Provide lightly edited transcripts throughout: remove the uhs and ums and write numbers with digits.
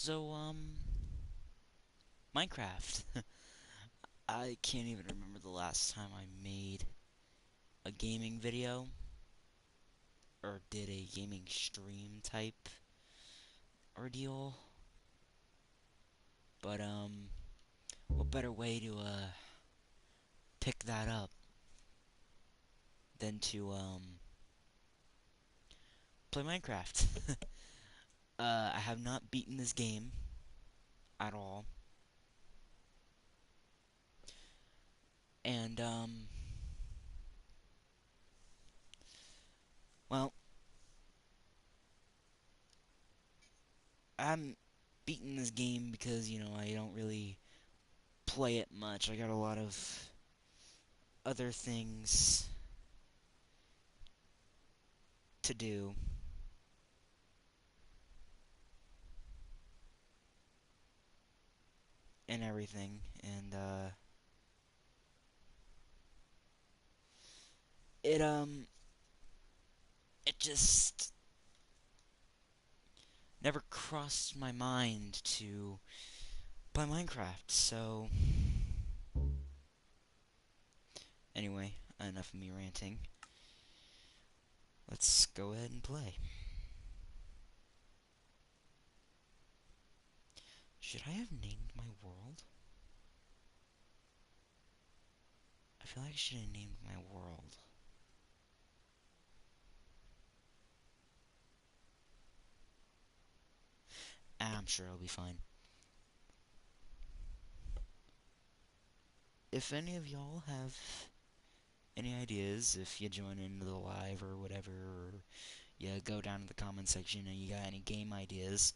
So, Minecraft. I can't even remember the last time I made a gaming video or did a gaming stream type ordeal. But, what better way to, pick that up than to, play Minecraft? I have not beaten this game at all. And, well, I haven't beaten this game because, I don't really play it much. I got a lot of other things to do. And everything, and it it just never crossed my mind to play Minecraft. So anyway, enough of me ranting. Let's go ahead and play. Should I have named my world? I feel like I should have named my world. I'm sure I'll be fine. If any of y'all have any ideas, if you join into the live or whatever, or you go down to the comment section and you got any game ideas,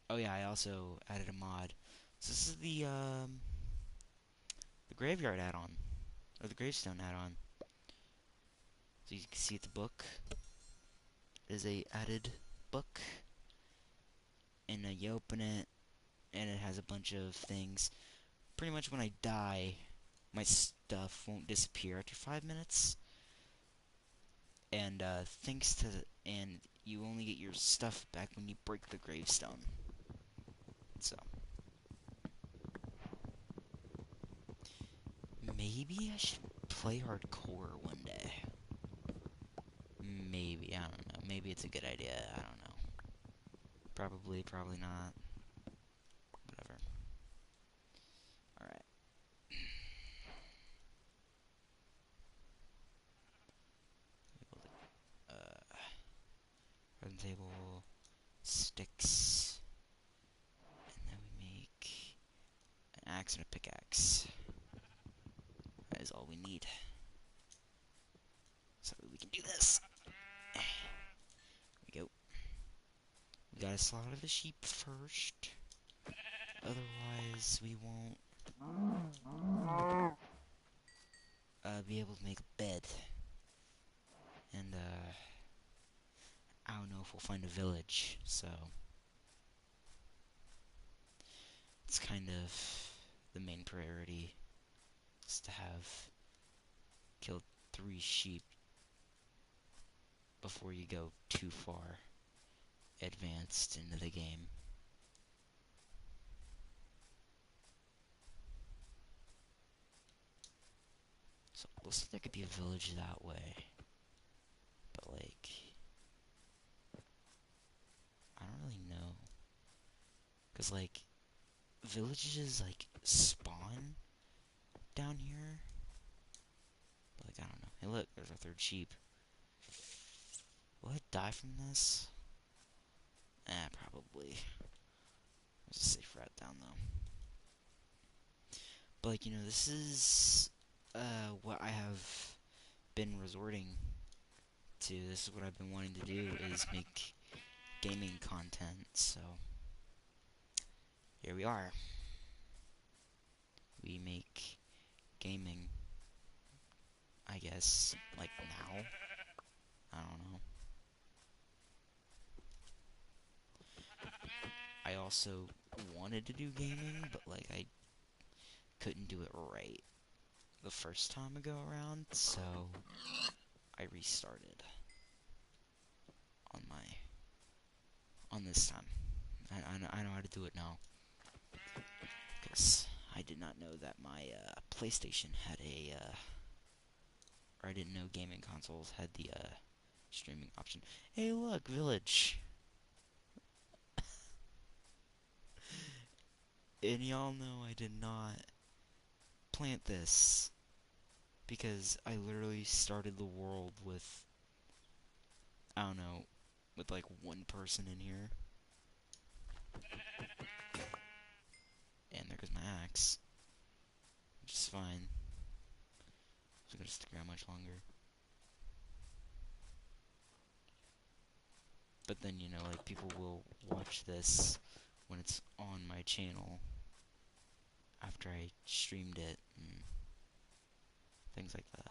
oh yeah, I also added a mod. So this is the graveyard add-on, or the gravestone add-on. So you can see the book is a added book, and you open it, and it has a bunch of things. Pretty much when I die, my stuff won't disappear after 5 minutes, and and you only get your stuff back when you break the gravestone. So maybe I should play hardcore one day. Maybe, I don't know. Maybe it's a good idea. I don't know. Probably, probably not. Whatever. Alright. Garden table, sticks, and then we make an axe and a pickaxe. That is all we need. So we can do this. There we go. We gotta slaughter the sheep first. Otherwise, we won't be able to make a bed. And, I don't know if we'll find a village, so it's kind of the main priority is to have killed 3 sheep before you go too far advanced into the game. So it looks like there could be a village that way, but like, I don't really know, cause like villages like spawn down here, but like I don't know. Hey, look, there's our 3rd sheep. Will I die from this? Probably. There's a safe route down though. But like, this is what I have been resorting to. This is what I've been wanting to do, is make gaming content, so here we are. We make gaming, I guess, like now. I don't know. I also wanted to do gaming, but like I couldn't do it right the first time I go around, so I restarted on my on this time. I know how to do it now. Because I did not know that my PlayStation had a, or I didn't know gaming consoles had the streaming option. Hey, look, village. And y'all know I did not plant this because I literally started the world with, I don't know, with like one person in here. And there goes my axe, which is fine. It's gonna stick around much longer. But then, you know, like, people will watch this when it's on my channel after I streamed it and things like that.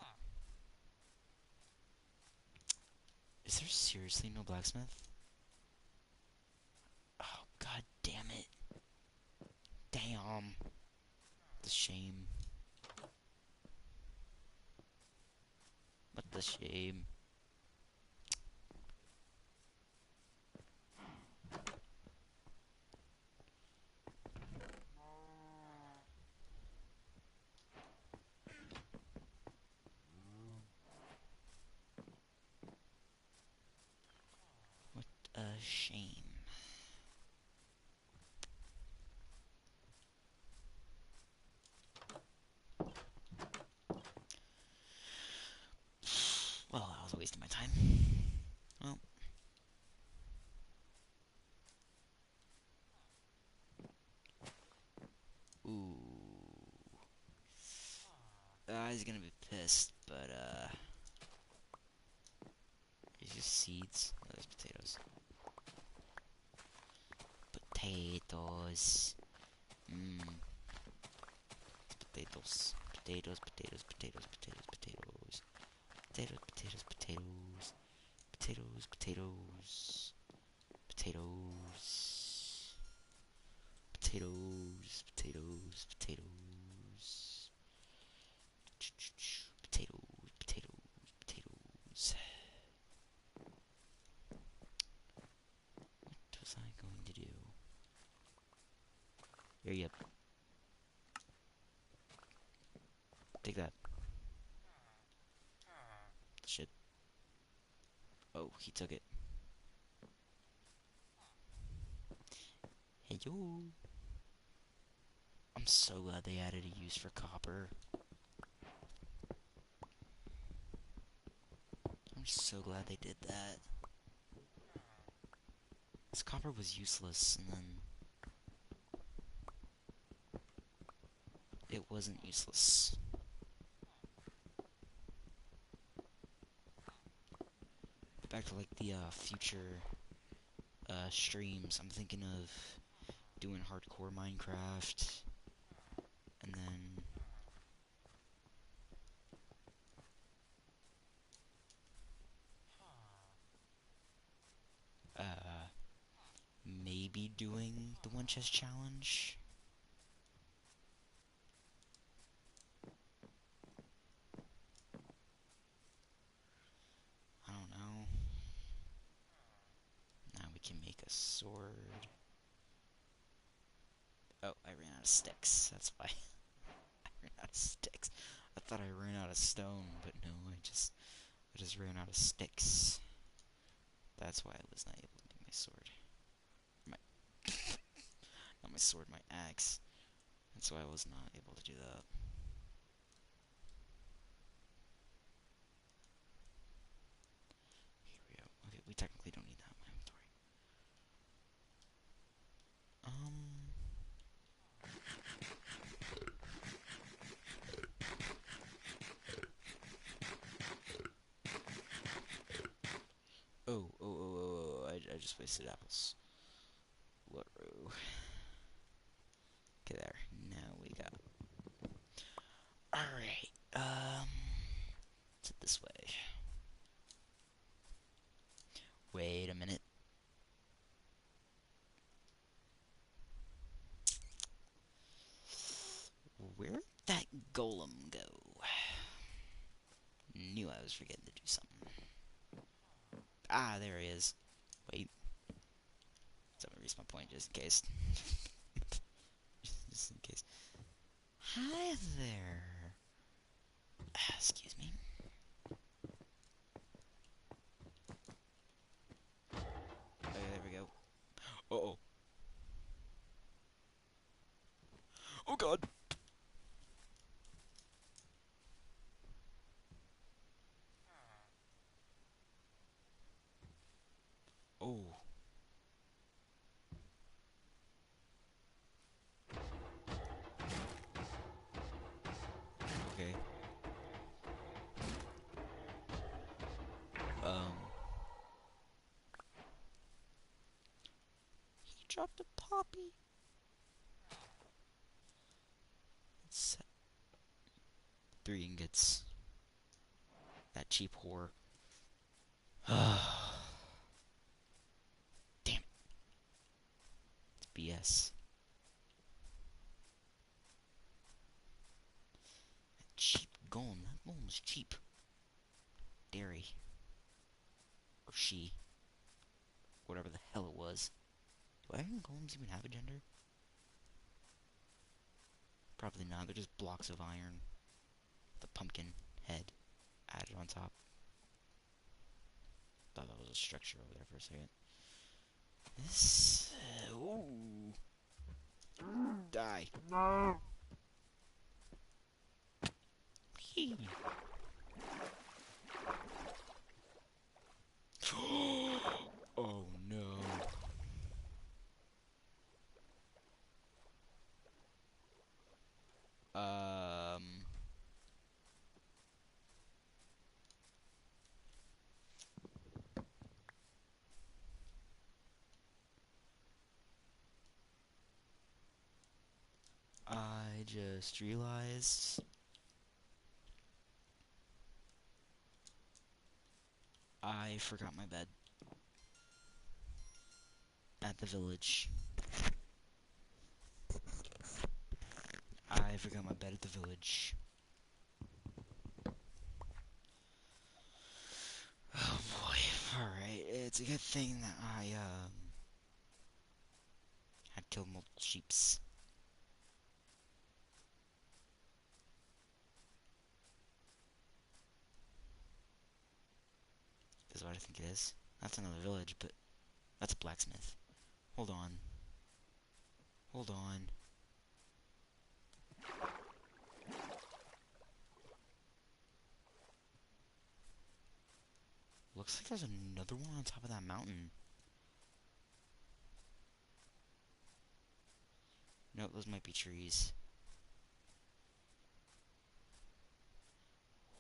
Is there seriously no blacksmith? Oh, god damn it. Damn. The shame. What the shame. What a shame. Well, that was a waste of my time. Well. Ooh. He's gonna be pissed, but, These just seeds. Oh, there's potatoes. Potatoes. Mmm. Potatoes. Potatoes, potatoes, potatoes, potatoes, potatoes. Potatoes, potatoes, potatoes. Potatoes, potatoes. Potatoes. Potatoes, potatoes, potatoes. Potatoes, potatoes, potatoes. What was I going to do? Here, yep. Take that. Shit. Oh, he took it. Hey, yo. I'm so glad they added a use for copper. I'm so glad they did that. This copper was useless, and then it wasn't useless. Back to, like, the future streams. I'm thinking of doing hardcore Minecraft, and then maybe doing the one chest challenge. I don't know. Now we can make a sword. Oh, I ran out of sticks. That's why. I ran out of sticks. I thought I ran out of stone, but no, I just ran out of sticks. That's why I was not able to make my sword. My not my sword, my axe. That's why I was not able to do that. Here we go. Okay, we technically don't need that in my inventory. Oh, I just wasted apples. What row? Okay, there. Now we got. Alright, let's head this way. Wait a minute. Where'd that golem go? Knew I was forgetting to do something. Ah, there he is. Wait. respawn point just in case. Just in case. Hi there. Excuse me. Okay, there we go. Uh-oh. Oh god! Oh. Okay. He dropped a poppy. It's 3 ingots. That cheap whore. Damn. It's BS. That cheap golem. That golem was cheap. Dairy. Or she. Whatever the hell it was. Do iron golems even have a gender? Probably not. They're just blocks of iron. The pumpkin head added on top. Thought that was a structure over there for a second. This. Ooh. Die. No. Oh no. I just realized I forgot my bed at the village. I forgot my bed at the village. Oh boy. Alright, it's a good thing that I had killed multiple sheeps. Is what I think it is. That's another village, but that's a blacksmith. Hold on. Hold on. Looks like there's another one on top of that mountain. No, those might be trees.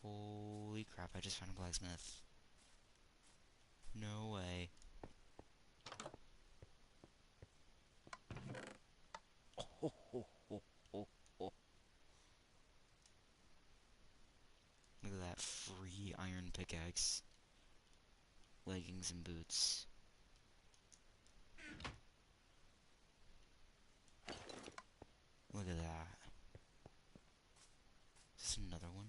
Holy crap, I just found a blacksmith. No way. Oh, oh, oh, oh, oh. Look at that free iron pickaxe. Leggings and boots. Look at that. Is this another one?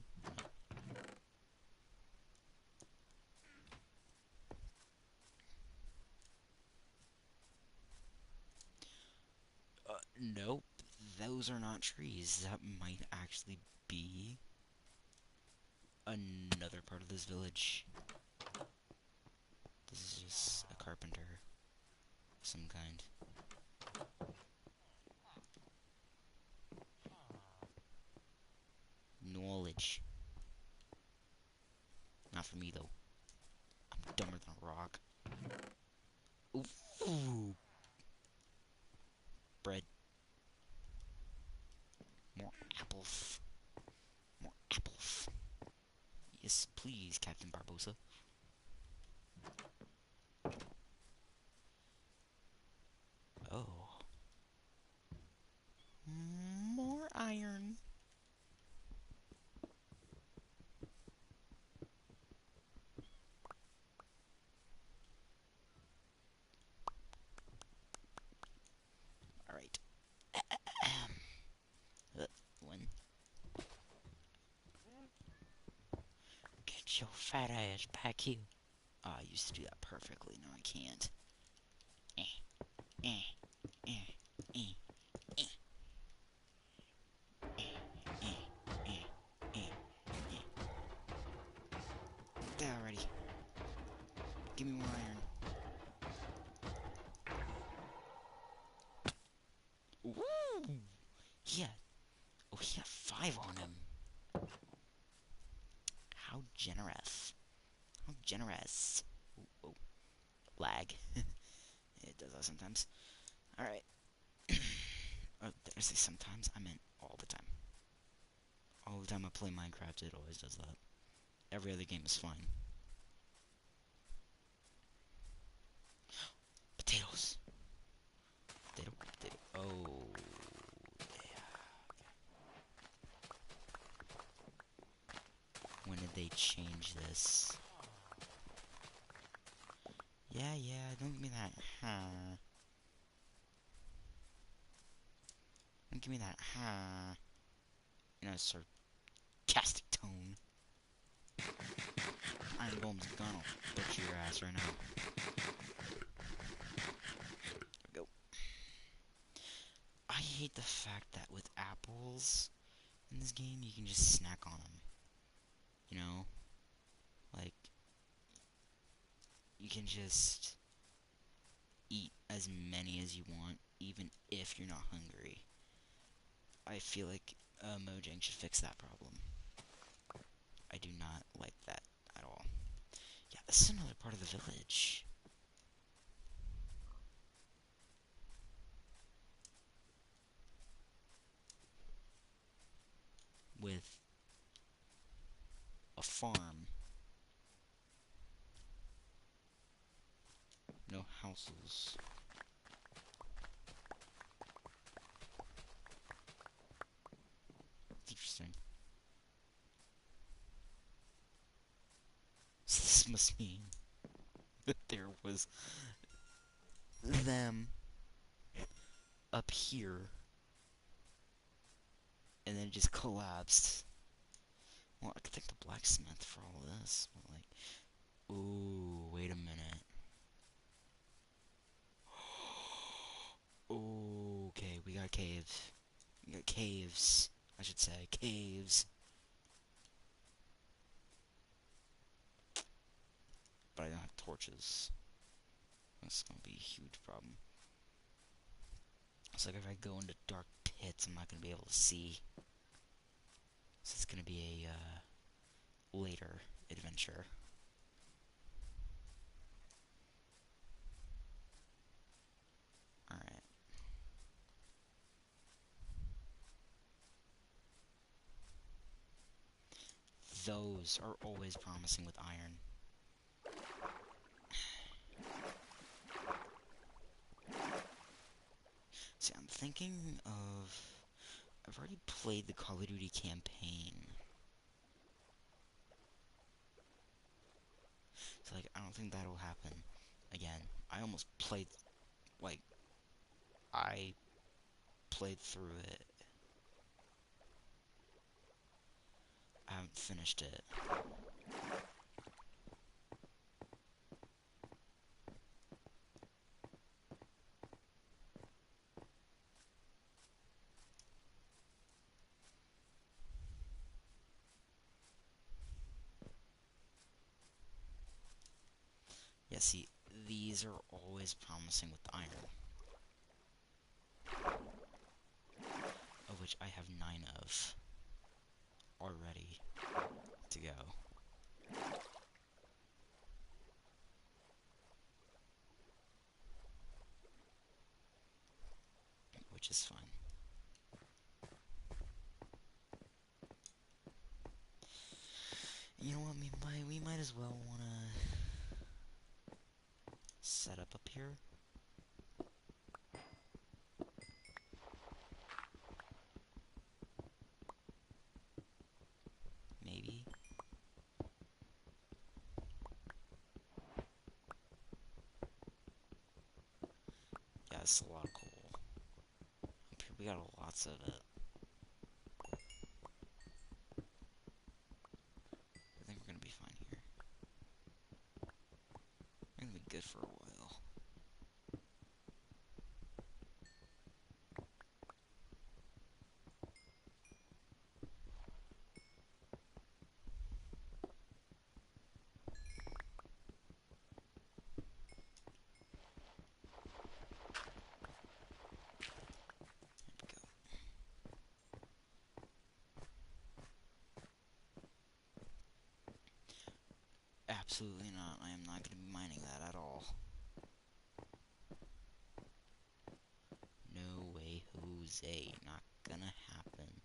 Nope. Those are not trees. That might actually be another part of this village. This is just a carpenter of some kind. Knowledge. Not for me, though. I'm dumber than a rock. Ooh. Bread. More apples. More apples. Yes, please, Captain Barbosa. Oh. More iron. Alright. One. Get your fat ass back here. Oh, I used to do that perfectly. No, I can't. Eh, eh, eh, eh, eh, eh, eh, eh. There already. Give me more iron. Woo! He had, oh, he had 5 on him. How generous. How generous. Ooh, oh, lag. It does that sometimes. Alright. Oh, did I say sometimes? I meant all the time. All the time I play Minecraft, it always does that. Every other game is fine. Potatoes. Potato, potato. Oh, yeah. When did they change this? Yeah, yeah, don't give me that, huh. Don't give me that, huh. In a sarcastic tone. Iron Golem's gonna butcher your ass right now. Go. I hate the fact that with apples in this game, you can just snack on them. You know? Like, you can just eat as many as you want, even if you're not hungry. I feel like Mojang should fix that problem. I do not like that at all. Yeah, this is another part of the village. With a farm. No houses. It's interesting. So this must mean that there was them up here, and then it just collapsed. Well, I could thank the blacksmith for all this, but like, ooh, wait a minute. Okay, we got caves. We got caves, I should say. Caves. But I don't have torches. That's gonna be a huge problem. It's like if I go into dark pits, I'm not gonna be able to see. So it's gonna be a later adventure. Alright. Those are always promising with iron. See, I'm thinking of... I've already played the Call of Duty campaign. So, like, I don't think that'll happen again. I almost played, like, I played through it. I haven't finished it. Yeah, see, these are always promising with iron. Of which I have 9 of already to go. Which is fine. You know what, we might as well wanna set up here. Maybe. Yeah, it's a lot of coal. Up here we got lots of it. I think we're gonna be fine here. We're gonna be good for a while. Absolutely not. I am not going to be mining that at all. No way, Jose. Not gonna happen.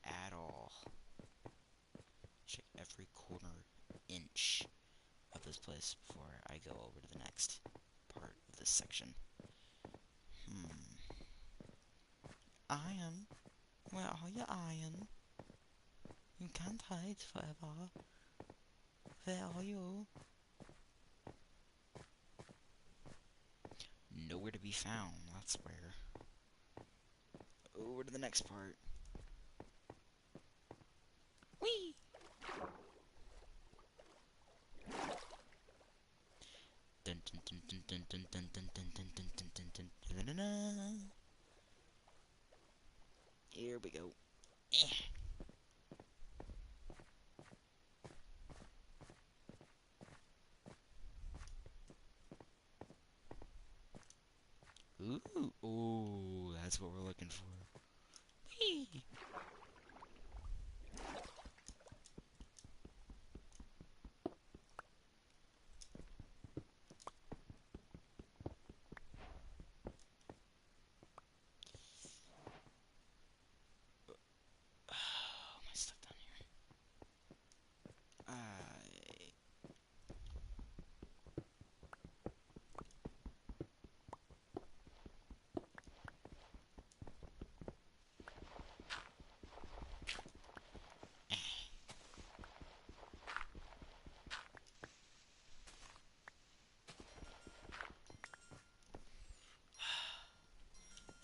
At all. Check every corner inch of this place before I go over to the next part of this section. Iron? Where are you, Iron? You can't hide forever. Where are you? Nowhere to be found, that's where. Over to the next part. Whee! Dun dun dun dun dun dun dun dun dun dun dun dun dun dun dun dun. Here we go. Ooh, ooh, that's what we're looking for. Whee! Oh, my stuff down here.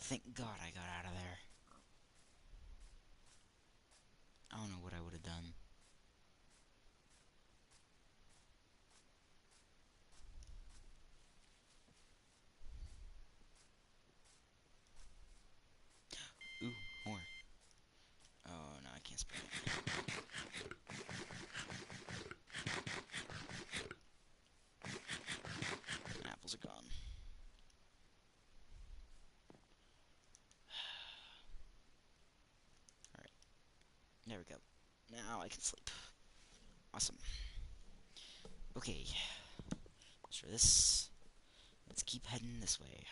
Thank God I got out of there. I don't know what I would have done. Ooh, more. Oh, no, I can't spray it. Apples are gone. Alright. There we go. Now I can sleep. Awesome. Okay. As for this, let's keep heading this way.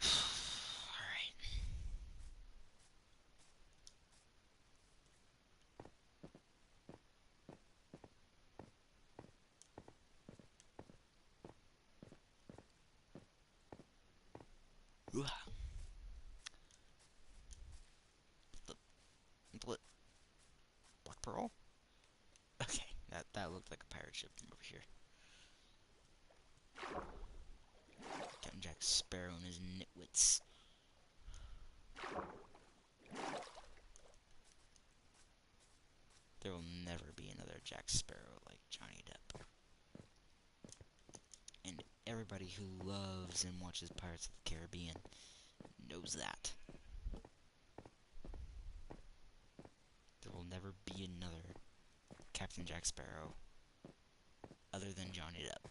Alright. Black Pearl? Okay, that looked like a pirate ship from over here. Captain Jack Sparrow and his nitwits. There will never be another Jack Sparrow like Johnny Depp. And everybody who loves and watches Pirates of the Caribbean knows that. There will never be another Captain Jack Sparrow other than Johnny Depp.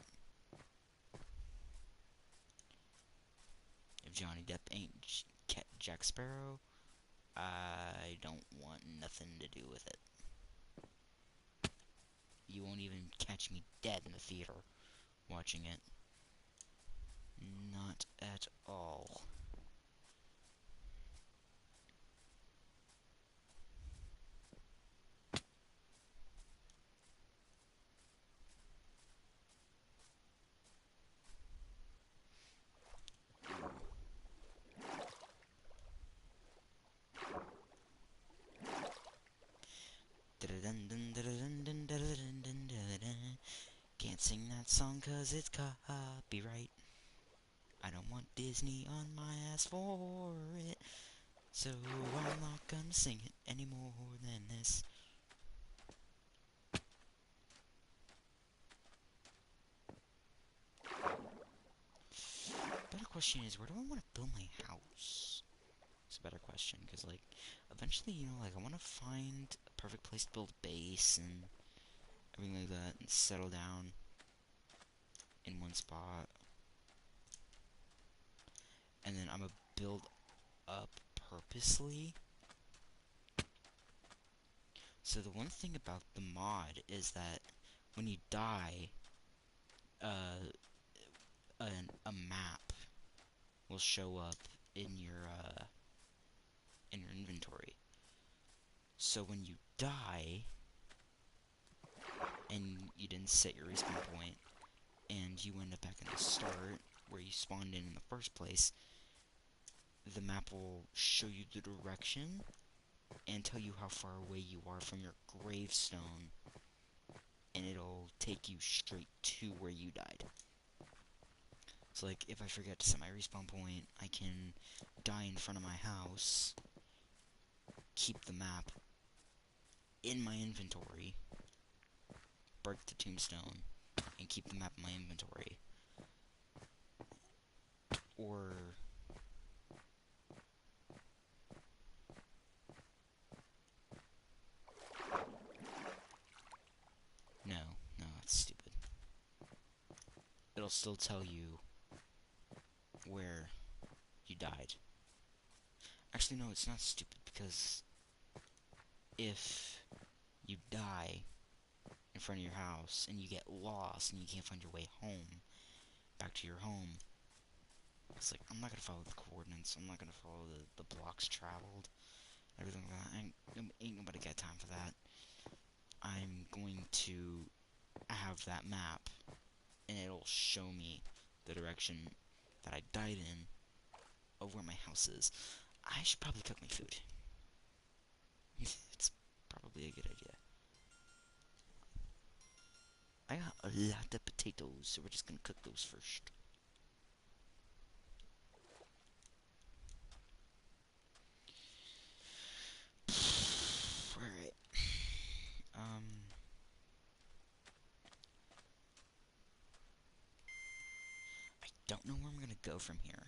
If Johnny Depp ain't Jack Sparrow, I don't want nothing to do with it. You won't even catch me dead in the theater watching it. Not at all. Can't sing that song 'cause it's copyright. I don't want Disney on my ass for it, so I'm not gonna sing it any more than this. Better question is, where do I want to build my house? It's a better question, because, like, eventually, you know, like, I want to find a perfect place to build a base and everything like that, and settle down in one spot. And then I'm gonna build up purposely. So the one thing about the mod is that when you die, uh, a map will show up in your inventory. So when you die and you didn't set your respawn point, and you end up back in the start where you spawned in the first place, the map will show you the direction and tell you how far away you are from your gravestone, and it'll take you straight to where you died. So like, if I forget to set my respawn point, I can die in front of my house, keep the map in my inventory, break the tombstone, and keep the map in my inventory. Or no, that's stupid. It'll still tell you where you died. Actually, no, it's not stupid, because if you die in front of your house and you get lost and you can't find your way home, back to your home, it's like, I'm not gonna follow the coordinates, I'm not gonna follow the blocks traveled, everything like that. Ain't nobody got time for that. I'm going to have that map, and it'll show me the direction that I died in of where my house is. I should probably cook my food. It's probably a good idea. I got a lot of potatoes, so we're just gonna cook those first. Alright. I don't know where I'm gonna go from here.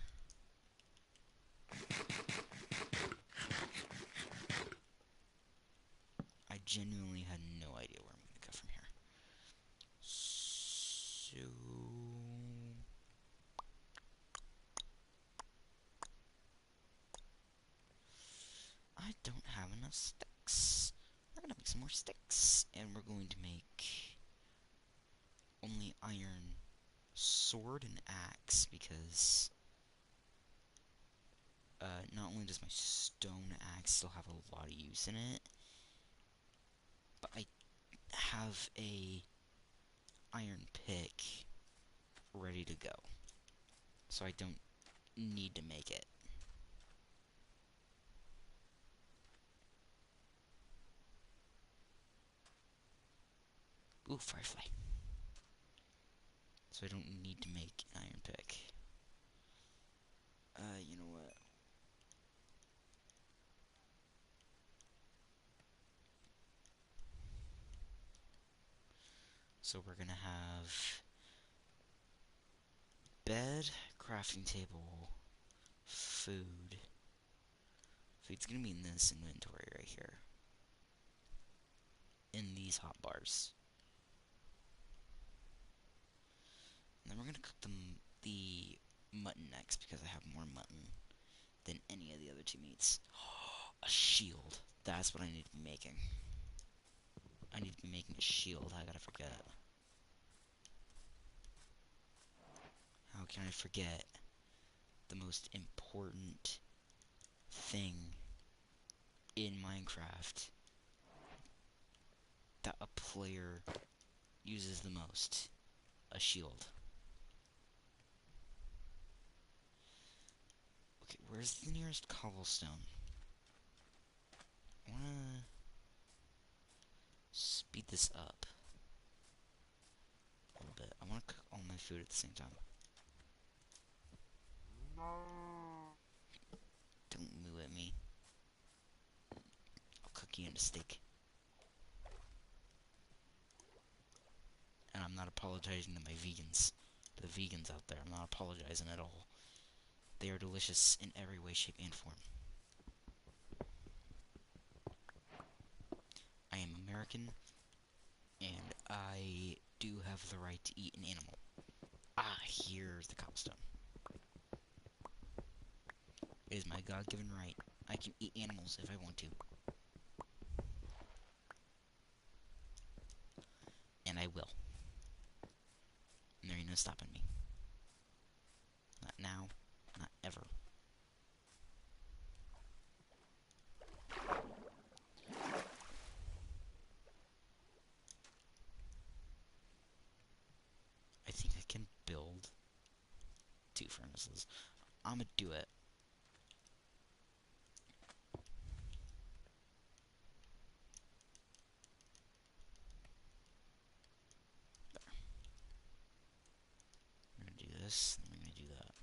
I genuinely had no idea where I'm gonna go from here. So I don't have enough sticks. We're gonna make some more sticks, and we're going to make only iron sword and axe, because not only does my stone axe still have a lot of use in it, but I have a iron pick ready to go, so I don't need to make it. Ooh, firefly. So I don't need to make an iron pick. You know what? So we're gonna have bed, crafting table, food. Food's gonna be in this inventory right here. In these hot bars. And then we're gonna cook the mutton next, because I have more mutton than any of the other two meats. A shield. That's what I need to be making. I need to be making a shield. How could I forget? How can I forget the most important thing in Minecraft that a player uses the most? A shield. Okay, where's the nearest cobblestone? I wanna speed this up a little bit. I wanna cook all my food at the same time. Don't moo at me. I'll cook you in a steak. And I'm not apologizing to my vegans. To the vegans out there, I'm not apologizing at all. They are delicious in every way, shape, and form. I am American, and I do have the right to eat an animal. Ah, here's the cobblestone. It is my God-given right I can eat animals if I want to. And I will. And there ain't no stopping me. Not now, not ever. I think I can build 2 furnaces. I'ma do it. We're gonna do this, and we're gonna do that.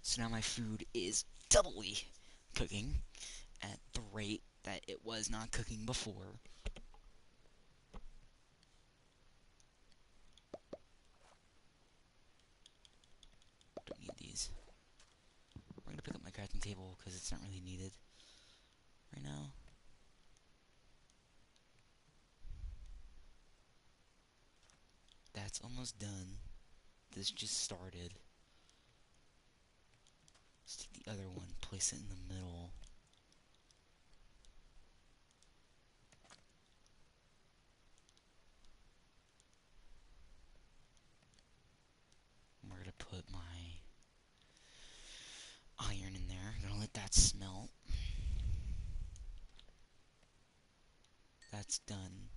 So now my food is doubly cooking at the rate that it was not cooking before. Don't need these. We're gonna pick up my crafting table because it's not really needed right now. That's almost done. This just started. Let's take the other one, place it in the middle. We're gonna put my iron in there. Gonna let that smelt. That's done.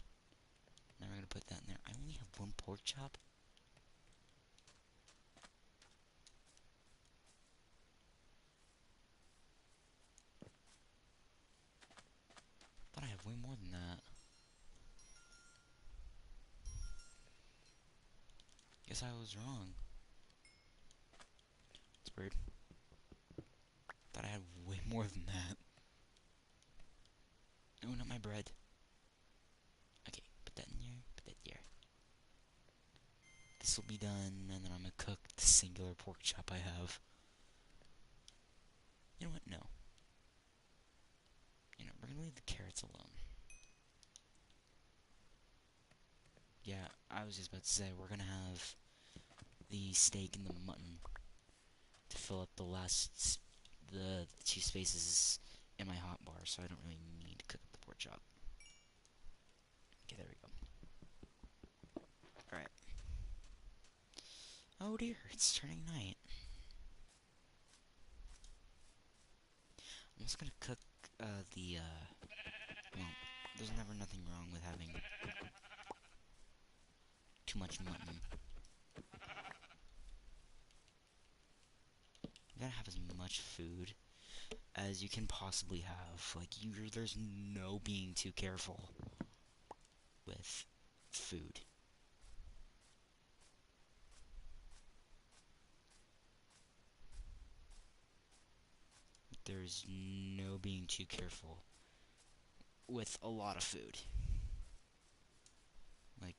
Now we're gonna put that in there. I only have 1 pork chop. But I have way more than that. Guess I was wrong. It's weird. Thought I had way more than that. No, not my bread. Okay, put that in here, put that there. This will be done, and then I'm gonna cook the singular pork chop I have. You know what? No. You know, we're gonna leave the carrots alone. Yeah, I was just about to say, we're gonna have the steak and the mutton to fill up the 2 spaces in my hotbar, so I don't really need to cook up the pork chop. Okay, there we go. Alright. Oh dear, it's turning night. I'm just gonna cook, well, there's never nothing wrong with having too much mutton. You gotta have as much food as you can possibly have. Like, there's no being too careful with food. There's no being too careful with a lot of food. Like,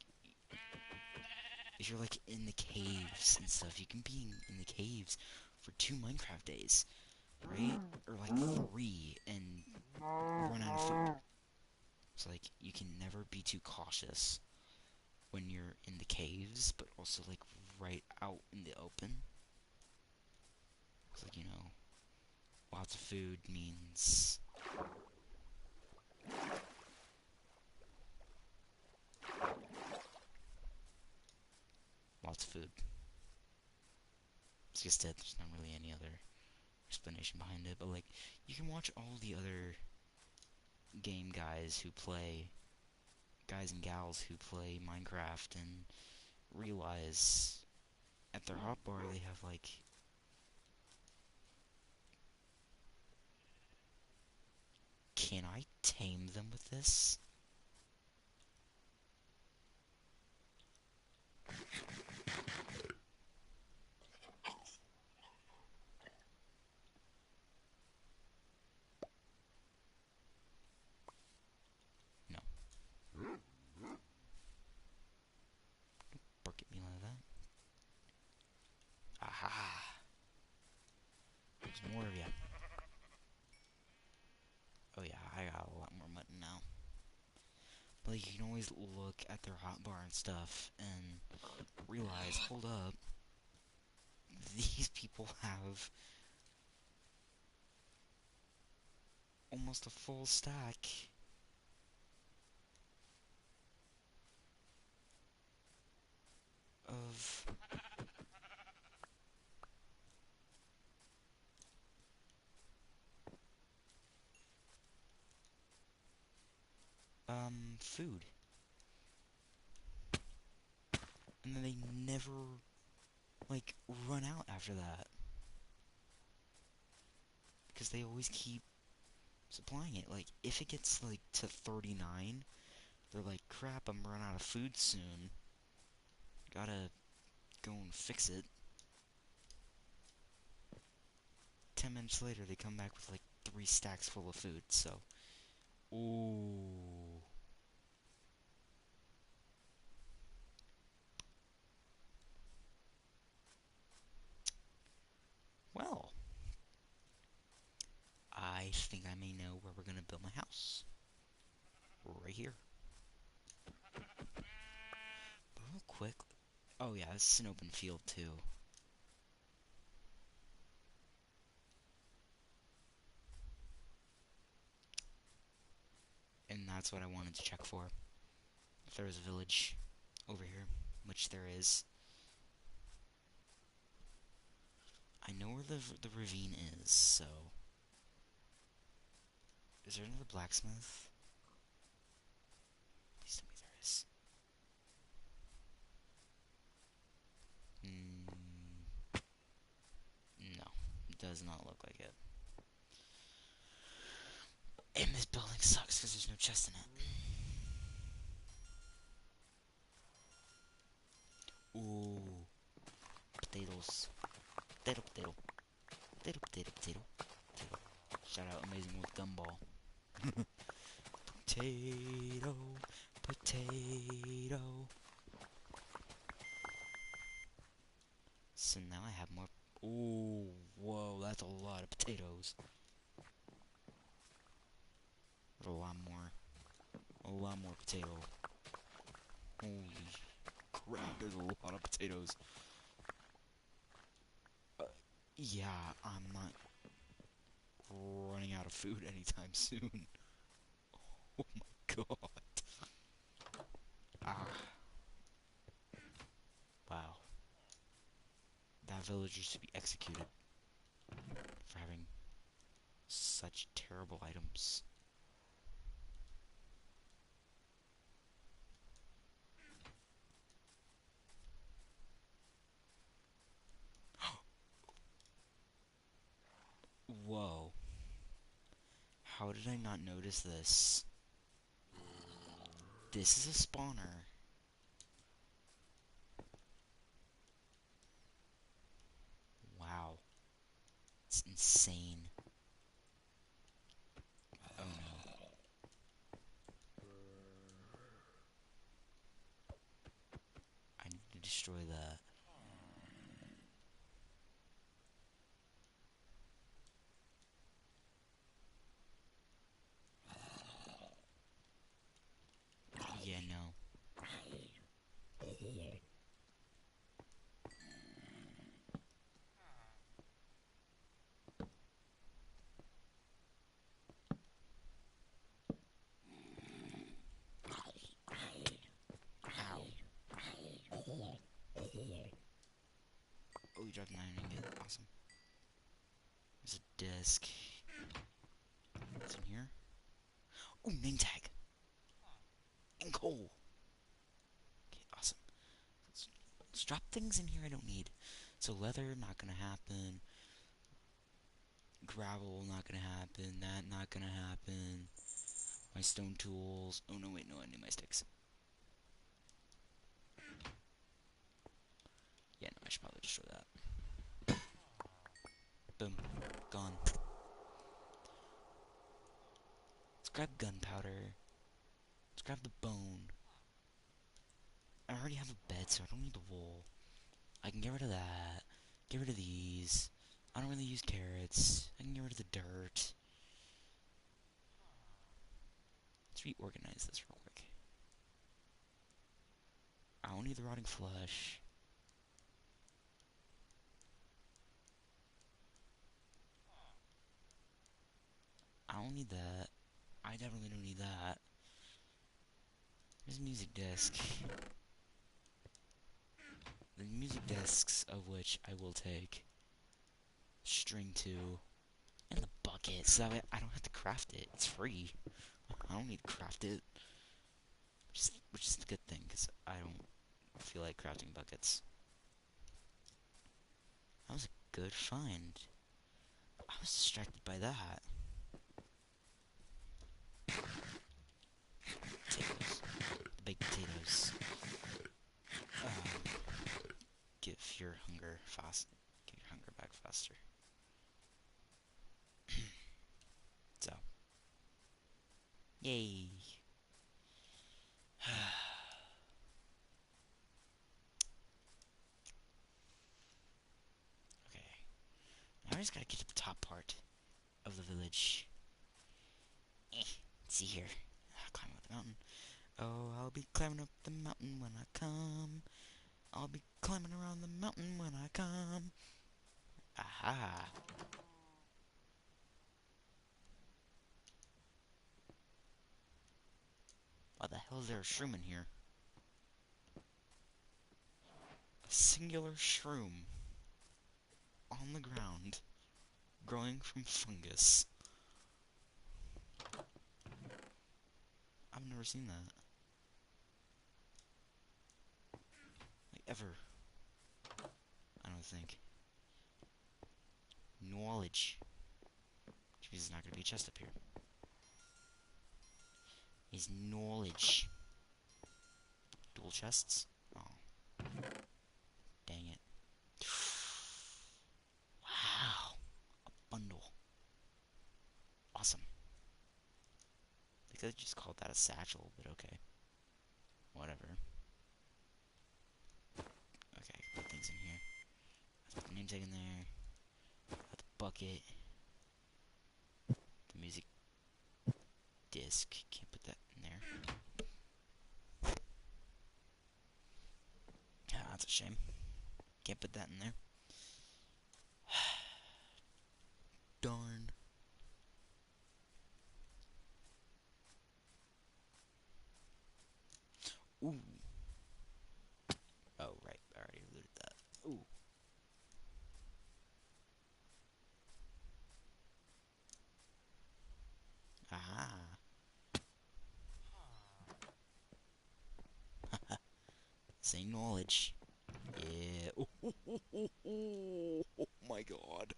if you're like in the caves and stuff, you can be in the caves for 2 Minecraft days, right? Or like 3 and run out of food. It's like, you can never be too cautious when you're in the caves, but also like right out in the open. It's like, you know, lots of food means lots of food. It's just it, there's not really any other explanation behind it, but like, you can watch all the other game guys and gals who play Minecraft and realize at their hotbar they have like, can I tame them with this? No. Bark at me like that. Aha! There's more of ya. Oh yeah, I got a lot more mutton now. But like, you can always look at their hotbar and stuff and realize, hold up, these people have almost a full stack of food. And then they never, like, run out after that. Because they always keep supplying it. Like, if it gets, like, to 39, they're like, crap, I'm running out of food soon. Gotta go and fix it. 10 minutes later, they come back with, like, 3 stacks full of food, so... Ooh... Well... I think I may know where we're gonna build my house. Right here. But real quick... Oh yeah, this is an open field, too. And that's what I wanted to check for. If there was a village over here, which there is. I know where the ravine is, so... Is there another blacksmith? Please tell me there is. No, does not look like it. And this building sucks because there's no chest in it. Ooh. Potatoes. Potato, potato. Potato, potato, potato. Potato. Shout out Amazing with Gumball. Potato, potato. So now I have more... Ooh, whoa, that's a lot of potatoes. That's a lot more. A lot more potato. Holy crap, there's a lot of potatoes. Yeah, I'm not running out of food anytime soon. Oh my god. Ah. Wow. That villager should be executed for having such terrible items. Whoa. How did I not notice this? This is a spawner. Wow. It's insane. Oh no. I need to destroy that. Yeah, no. Ow. Oh, you dropped an iron ingot. Awesome. There's a disc. What's in here? Oh, name tag. And coal. Okay, awesome. Let's drop things in here I don't need. So leather, not gonna happen. Gravel, not gonna happen. That, not gonna happen. My stone tools. Oh no, wait, no, I need my sticks. Yeah, no, I should probably destroy that. Boom. Gone. Let's grab gunpowder. Let's grab the bone. I already have a bed, so I don't need the wool. I can get rid of that. Get rid of these. I don't really use carrots. I can get rid of the dirt. Let's reorganize this real quick. I don't need the rotting flesh. I don't need that. I definitely don't need that. There's a music desk. The music discs of which I will take. String 2. And the bucket, so that way I don't have to craft it. It's free. I don't need to craft it. Which is a good thing, because I don't feel like crafting buckets. That was a good find. I was distracted by that. Potatoes. The baked potatoes. Give your hunger back faster. So. Yay. Okay. Now I just gotta get to the top part of the village. Let's see here. I'll climb up the mountain. Oh, I'll be climbing up the mountain when I come. I'll be climbing around the mountain when I come. Aha. Why the hell is there a shroom in here? A singular shroom. On the ground. Growing from fungus. I've never seen that. Like, ever. I don't think. Knowledge. Which means there's not gonna be a chest up here. Is knowledge. Dual chests? Oh. Dang it. Wow. A bundle. Awesome. They could have just called that a satchel, but okay. Whatever. Okay, put things in here. Put the name tag in there. Put the bucket. The music disc. Can't put that in there. Ah, that's a shame. Can't put that in there. Darn. Ooh. Oh, right. I already looted that. Ooh. Aha. Say knowledge. Yeah. Oh, oh, oh, oh, oh, oh my god.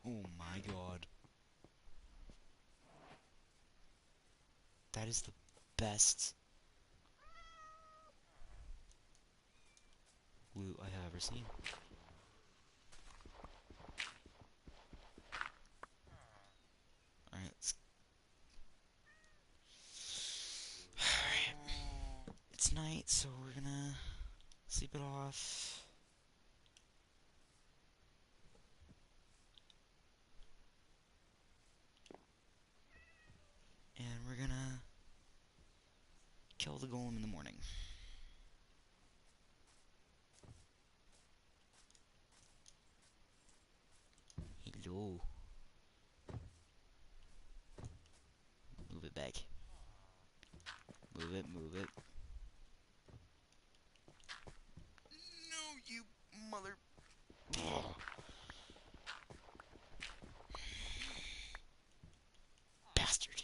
Oh my god. That is the best loot I have ever seen. Alright, let's... Alright. It's night, so we're gonna sleep it off. And we're gonna kill the golem in the morning. Hello. Move it back. Move it, move it. No, you mother... Bastard.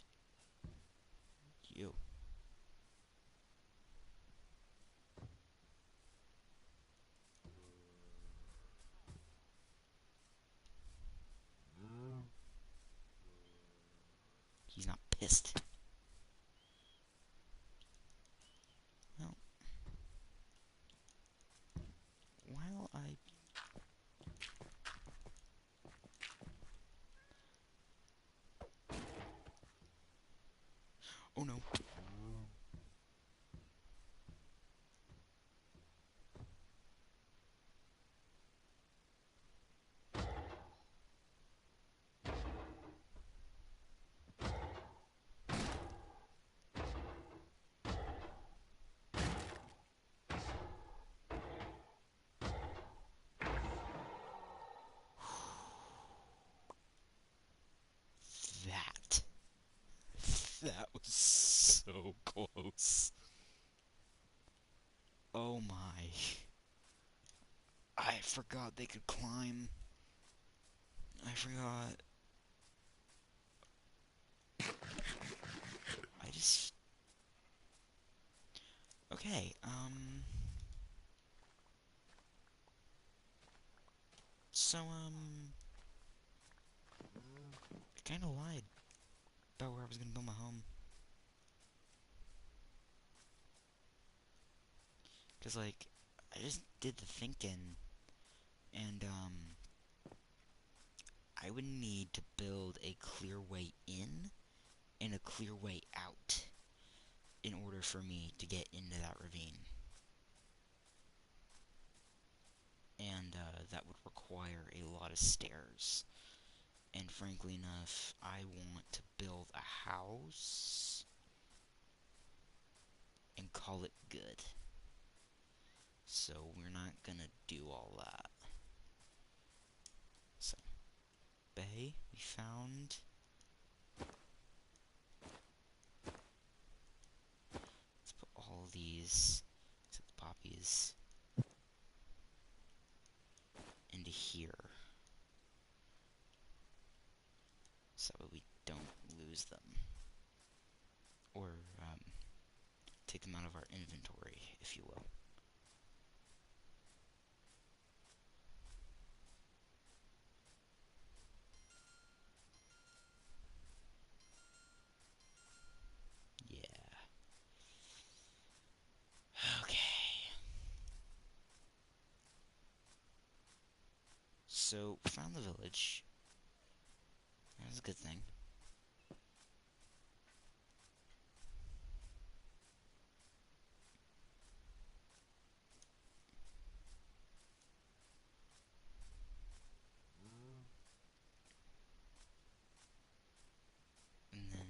You. He's not pissed. Well, while I... Oh no. I forgot they could climb. I forgot. I just... Okay, So, I kinda lied about where I was gonna build my home. Cause, like, I just did the thinking, and, I would need to build a clear way in and a clear way out in order for me to get into that ravine. And, that would require a lot of stairs. And frankly enough, I want to build a house and call it good. So we're not gonna do all that. So, Bay, we found. Let's put all these, except the poppies, into here. So we don't lose them. Or, take them out of our inventory, if you will. Yeah. Okay. So, found the village. That was a good thing. And then,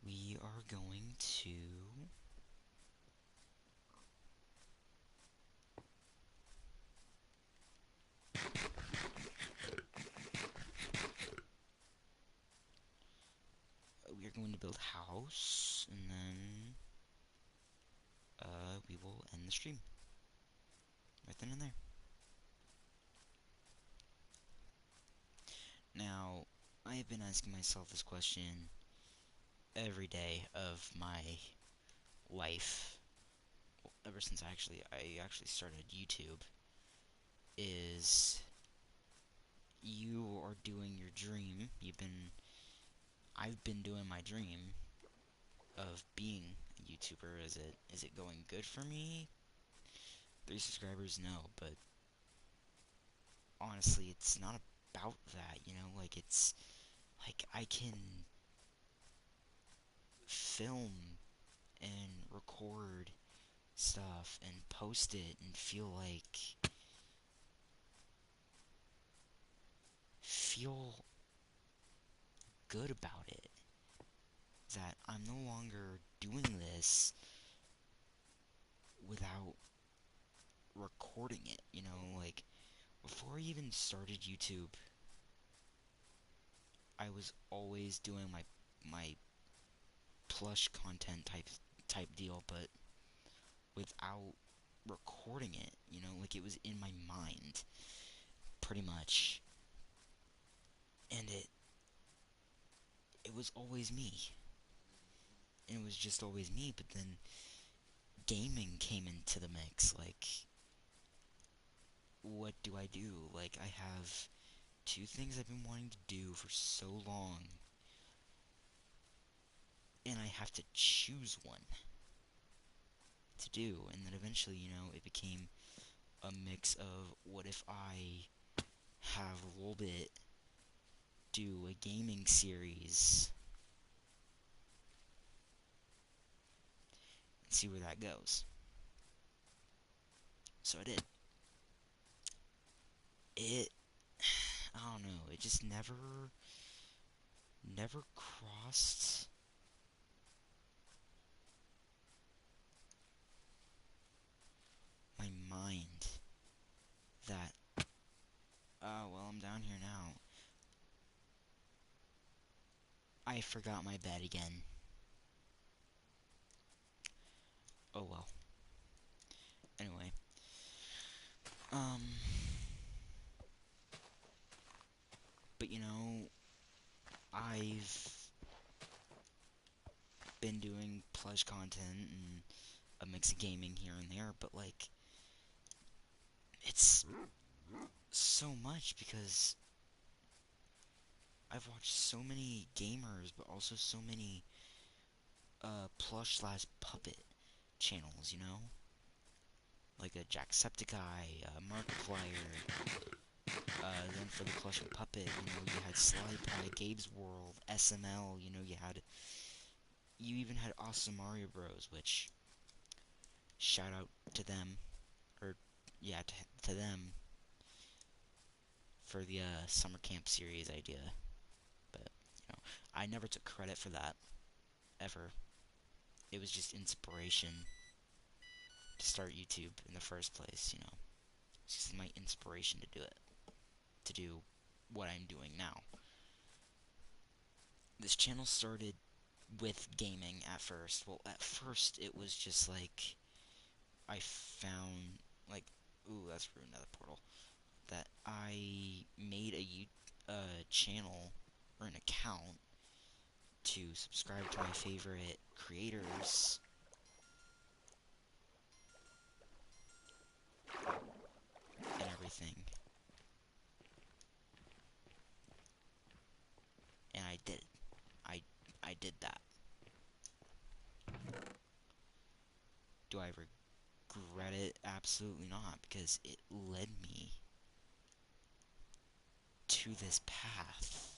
we are going to... we are going to build a house, and then, we will end the stream. Right then and there. Now, I have been asking myself this question every day of my life, ever since I actually started YouTube, is you are doing your dream. I've been doing my dream of being a YouTuber. Is it going good for me? 3 subscribers, no, but honestly, it's not about that, you know? Like, it's like I can film and record stuff and post it and feel good about it. That I'm no longer doing this without recording it, you know? Like, before I even started YouTube, I was always doing my plush content type deal, but without recording it, you know? Like, it was in my mind, pretty much. And it was always me. And it was just always me, but then gaming came into the mix. Like, what do I do? Like, I have 2 things I've been wanting to do for so long, and I have to choose one to do. And then eventually, you know, it became a mix of, what if I have a little bit do a gaming series and see where that goes. So I did. It, I don't know, it just never crossed my mind that, oh, well, I'm down here now. I forgot my bed again. Oh well. Anyway. Um. But you know, I've been doing plush content and a mix of gaming here and there, but like, it's so much because I've watched so many gamers, but also so many plush slash puppet channels, you know? Like a Jacksepticeye, Markiplier, then for the plush and puppet, you know, you had Sly Pie, Gabe's World, SML, you know, you even had Awesome Mario Bros, which, shout out to them, or, yeah, to them, for the, summer camp series idea, but, you know, I never took credit for that, ever. It was just inspiration to start YouTube in the first place, you know. It's just my inspiration to do it. To do what I'm doing now. This channel started with gaming at first. Well, at first it was just like I found like, ooh, that's ruined another portal. That I made a channel or an account to subscribe to my favorite creators and everything. And I did. I I did that. Do I regret it? Absolutely not, because it led me to this path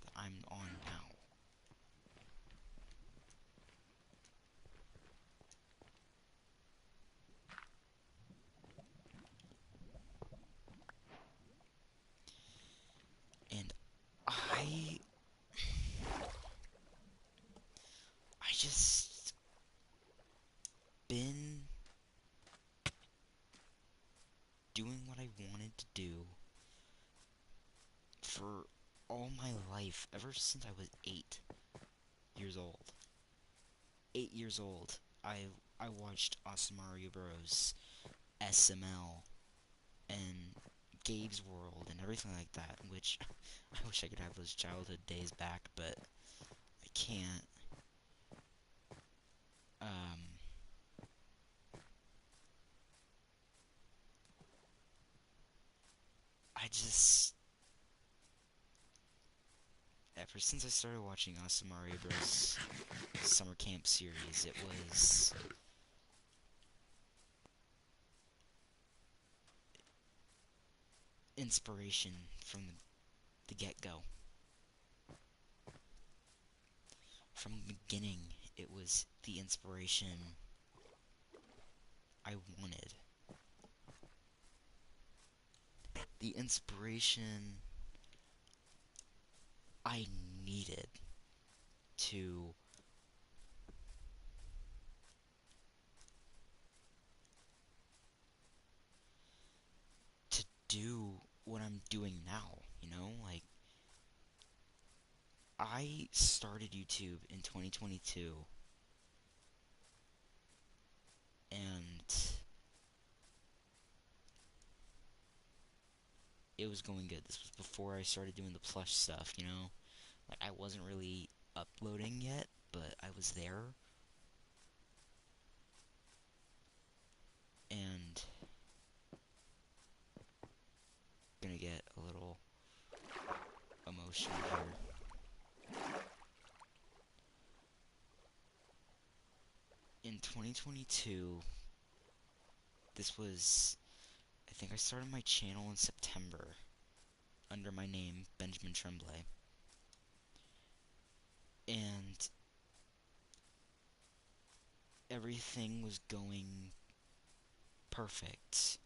that I'm on now. And I I just been doing what I wanted to do for all my life, ever since I was 8 years old. 8 years old, I watched Awesome Mario Bros, SML, and Gabe's World, and everything like that, which I wish I could have those childhood days back, but I can't. Um, I just, ever since I started watching Awesome Mario Bros. Summer Camp series, it was inspiration from the get-go. From the beginning, it was the inspiration I wanted. The inspiration I needed to to do what I'm doing now, you know? Like, I started YouTube in 2022, and it was going good. This was before I started doing the plush stuff, you know? Like, I wasn't really uploading yet, but I was there, and gonna get a little emotional here. In 2022, I think I started my channel in September under my name, Benjamin Tremblay. And everything was going perfect.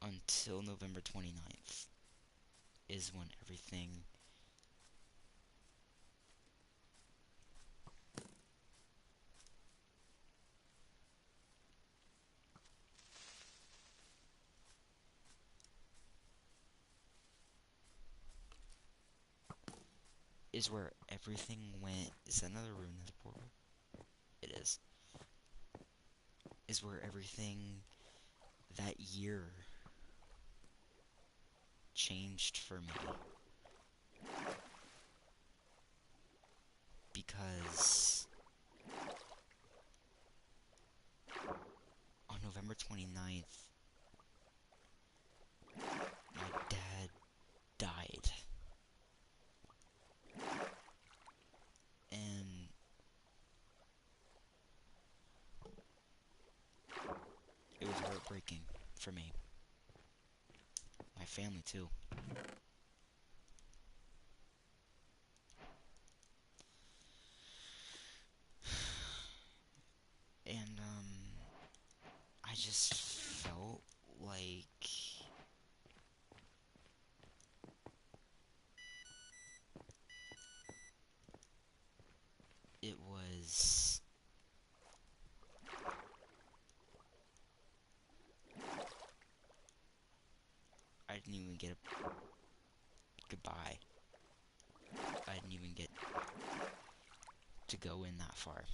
Until November 29th is when everything is where everything went. Is that another room in the portal? It is. Is where everything that year changed for me. Because on November 29th, my dad died. And it was heartbreaking for me. My family, too. And, I just felt like it was I didn't even get a goodbye. I didn't even get to go in that far.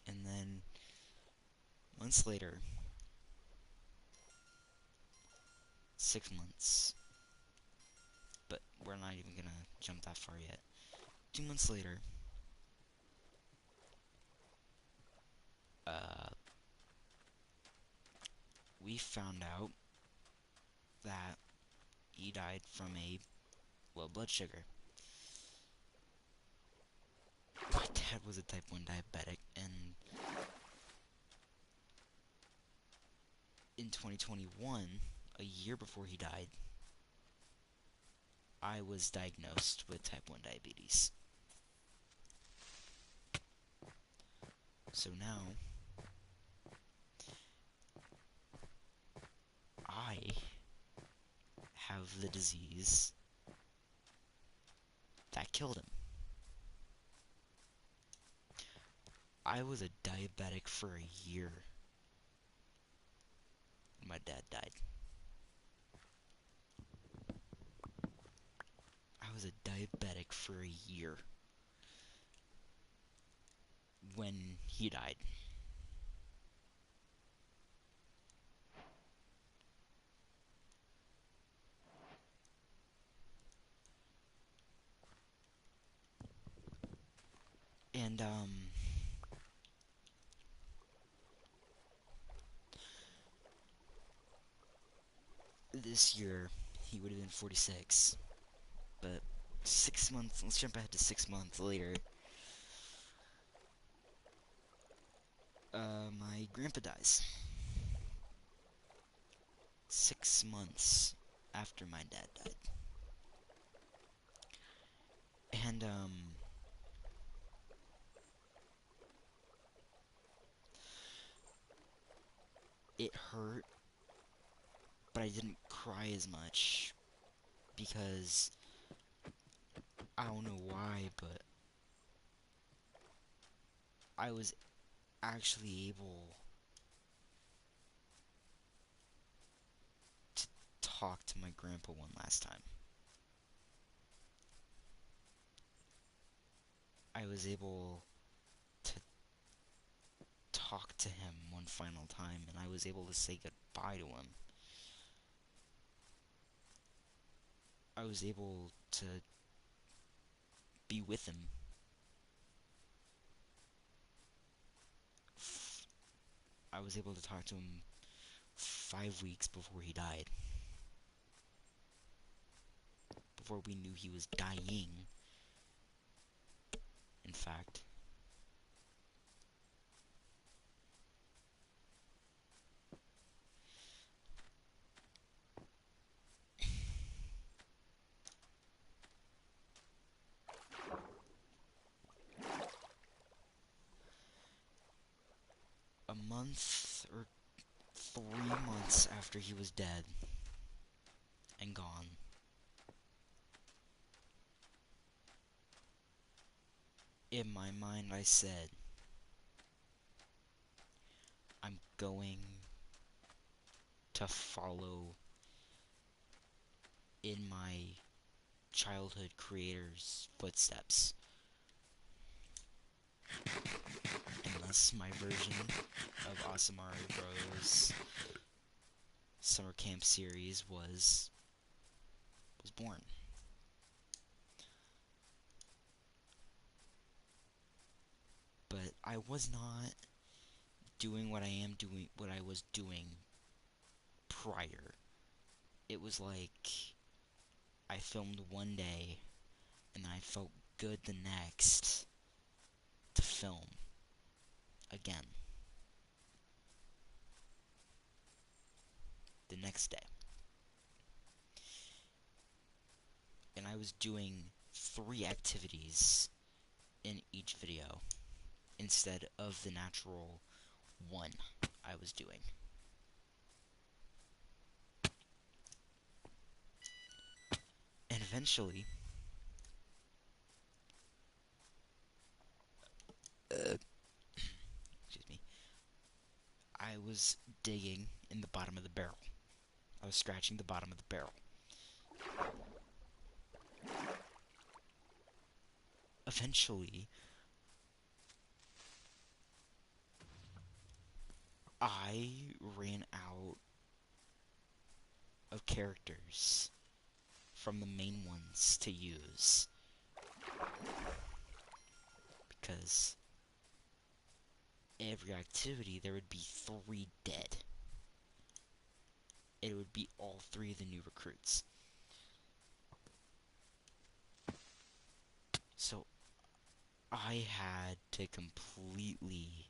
And then months later, 6 months, but we're not even gonna jump that far yet. 2 months later, we found out that he died from a low blood sugar. My dad was a type 1 diabetic, and in 2021, a year before he died, I was diagnosed with type 1 diabetes. So now, I have the disease that killed him. I was a diabetic for a year. My dad died. I was a diabetic for a year when he died. And, this year, he would have been 46. But 6 months, let's jump ahead to 6 months later. My grandpa dies. 6 months after my dad died. And, it hurt, but I didn't cry as much because I don't know why, but I was actually able to talk to my grandpa one last time. I was able to talk to him one final time, and I was able to say goodbye to him. I was able to be with him. I was able to talk to him 5 weeks before he died. Before we knew he was dying, in fact. A month or 3 months after he was dead and gone, in my mind I said, I'm going to follow in my childhood creators' footsteps. Unless my version of Awesomari Bros. Summer Camp series was born. But I was not doing what I was doing prior. It was like I filmed one day and I felt good the next to film again the next day. And I was doing 3 activities in each video instead of the natural one I was doing. And eventually, excuse me, I was digging in the bottom of the barrel. I was scratching the bottom of the barrel. Eventually, I ran out of characters from the main ones to use. Because every activity there would be 3 dead. It would be all 3 of the new recruits. So I had to completely...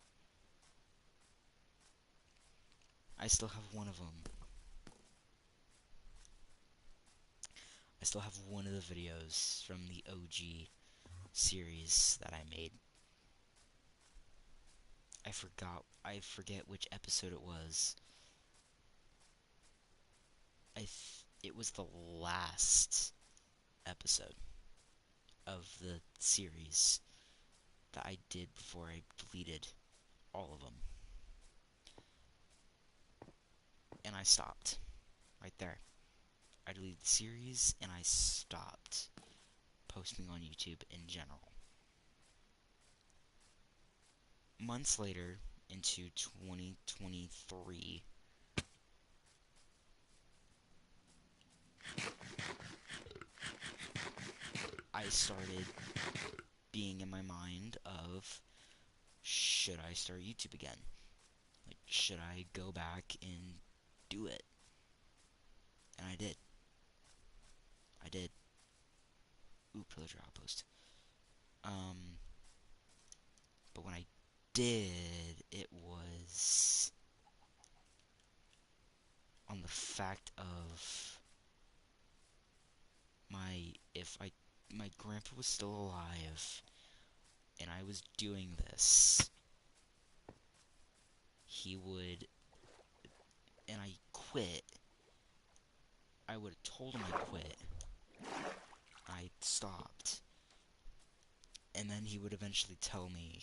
I still have one of them. I still have one of the videos from the OG series that I made. I forget which episode it was. It was the last episode of the series that I did before I deleted all of them. And I stopped right there. I deleted the series and I stopped posting on YouTube in general. Months later, into 2023, I started being in my mind of, should I start YouTube again? Like, should I go back and do it? And I did. Ooh, pillager outpost. But when I did, it was on the fact of my grandpa was still alive and I was doing this, he would, and I quit. I would have told him I quit. I stopped. And then he would eventually tell me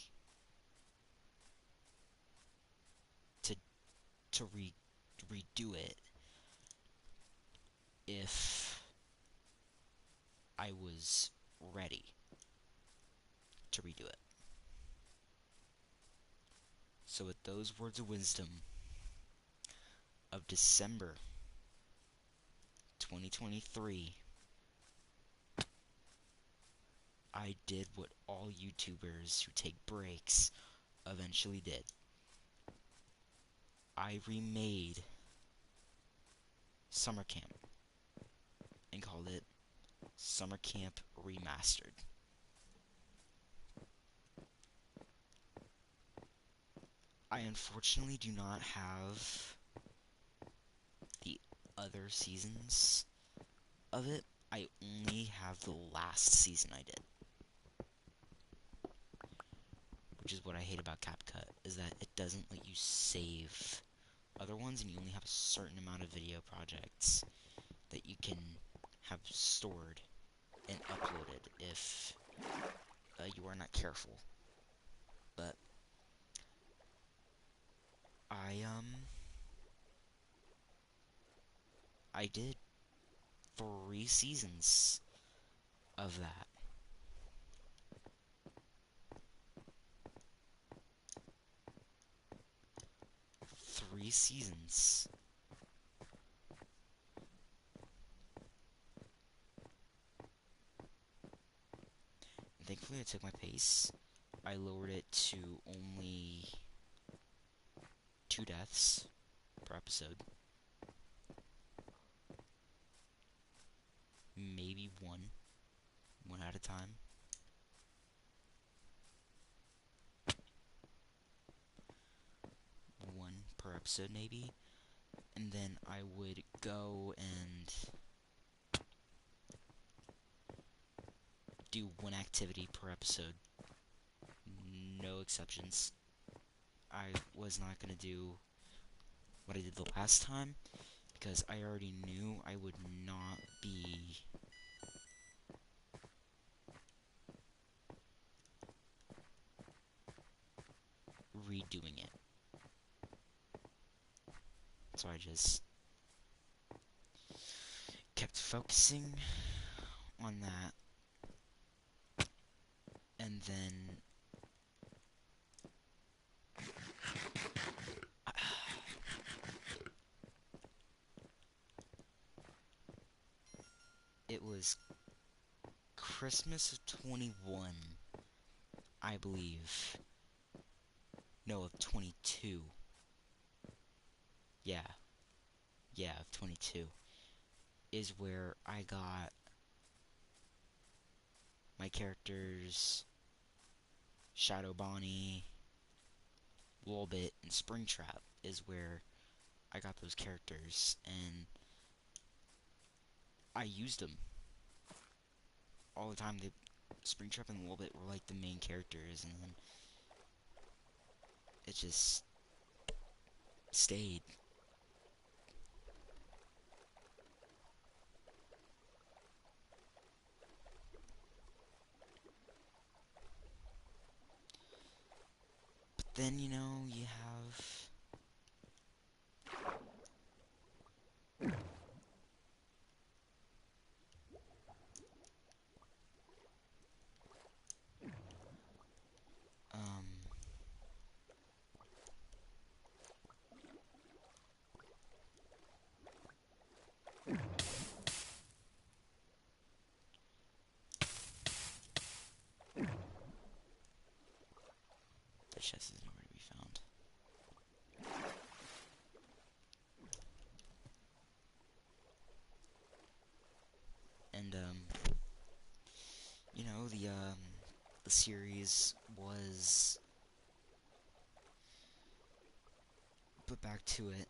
to redo it if I was ready to redo it. So with those words of wisdom of December 2023, I did what all YouTubers who take breaks eventually did. I remade Summer Camp and called it Summer Camp Remastered. I unfortunately do not have the other seasons of it. I only have the last season I did. Which is what I hate about CapCut, is that it doesn't let you save other ones, and you only have a certain amount of video projects that you can have stored and uploaded if you are not careful. But I did 3 seasons of that. Three seasons. And thankfully I took my pace. I lowered it to only 2 deaths per episode. Maybe one at a time. One per episode, maybe. And then I would go and do one activity per episode. No exceptions. I was not going to do what I did the last time because I already knew I would not be redoing it. So I just kept focusing on that, and then it was Christmas of 21, I believe. No, of 22. Yeah, of 22 is where I got my characters Shadow Bonnie, Lolbit, and Springtrap is where I got those characters, and I used them all the time. The Springtrap and Lolbit were like the main characters, and then it just stayed. But then, you know, you have um the chest is nowhere to be found. And you know, the series was put back to it.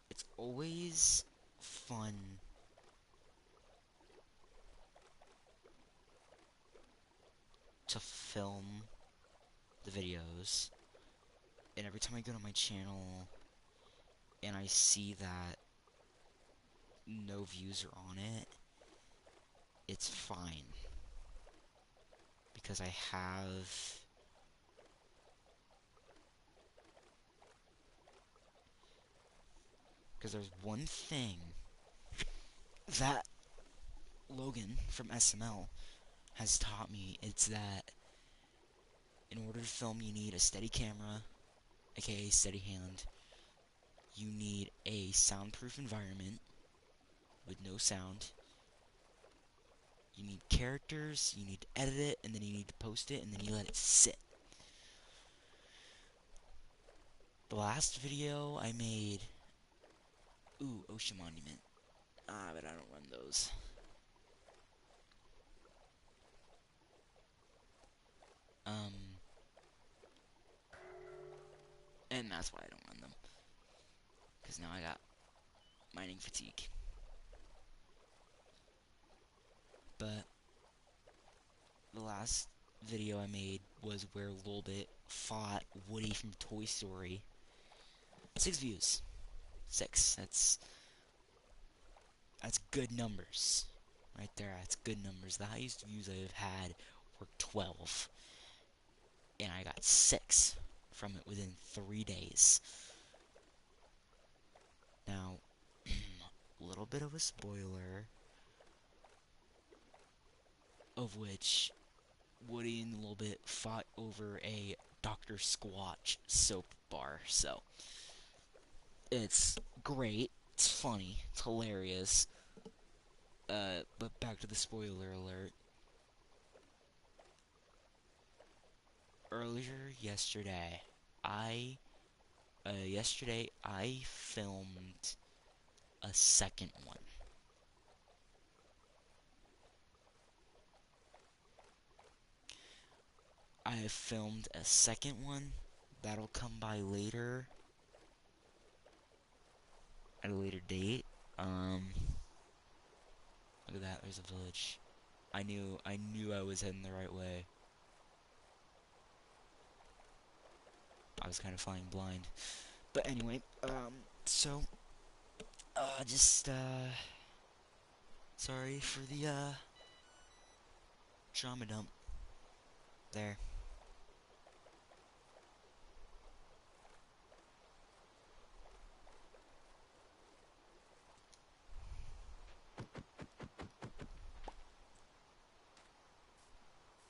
It's always fun to film the videos, and every time I go to my channel and I see that no views are on it, it's fine because I have because there's one thing that Logan from SML has taught me. It's that in order to film, you need a steady camera, aka steady hand. You need a soundproof environment with no sound. You need characters, you need to edit it, and then you need to post it, and then you let it sit. The last video I made... Ooh, Ocean Monument. But I don't run those. And that's why I don't run them. Because now I got mining fatigue. But the last video I made was where Lolbit fought Woody from Toy Story. 6 views. 6. That's good numbers. Right there, that's good numbers. The highest views I've had were 12. And I got 6 from it within 3 days. Now, a little bit of a spoiler. of which Woody and Little Bit fought over a Dr. Squatch soap bar. So it's great. It's funny. It's hilarious. But back to the spoiler alert. Earlier yesterday I filmed a second one. I have filmed a second one that'll come by later, at a later date. Look at that, there's a village. I knew I was heading the right way. I was kind of flying blind. But anyway, sorry for the, drama dump there.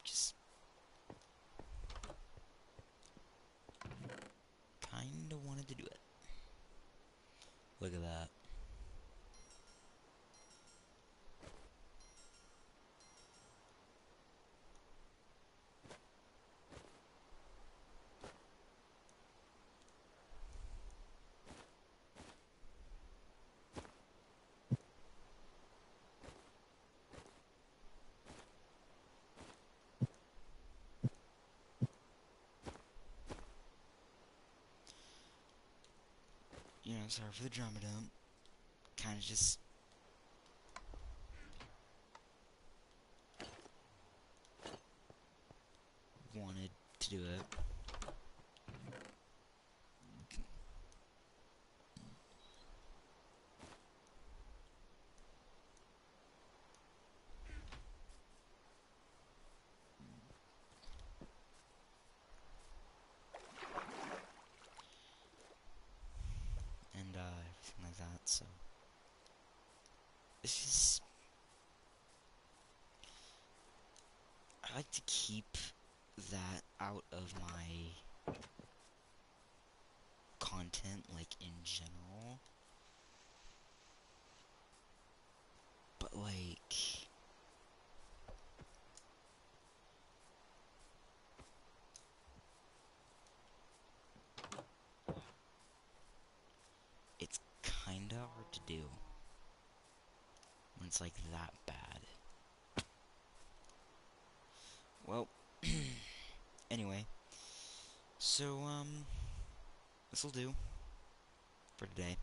Just kinda wanted to do it. Look at that. You know, sorry for the drama dump. Kinda just wanted to do it. And, everything like that, so. It's just. I like to keep that out of my content, like, in general. But, like. It's kinda hard to do when it's like that bad. Well, anyway, so, this'll do for today.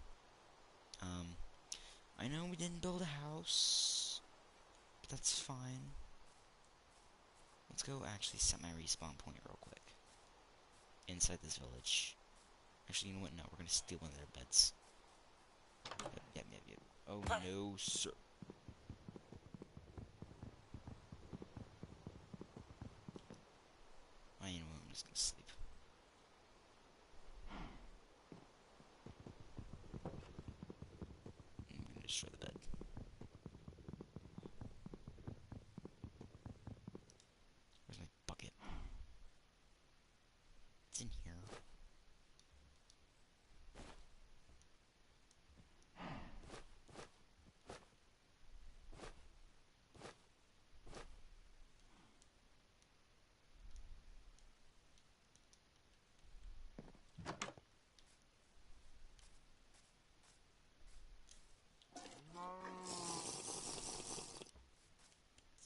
I know we didn't build a house, but that's fine. Let's go actually set my respawn point real quick. Inside this village. Actually, you know what? No, we're gonna steal one of their beds. Yep. Oh, no, sir. You know what? I'm just gonna sleep. I'm gonna destroy the bed. Where's my bucket? It's in here.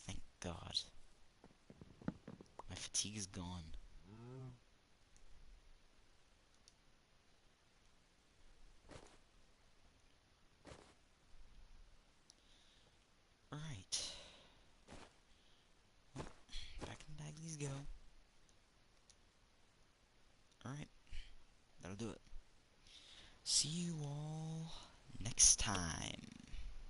Thank God. My fatigue is gone. Alright. Well, back in the bag these go. Alright. That'll do it. See you all next time.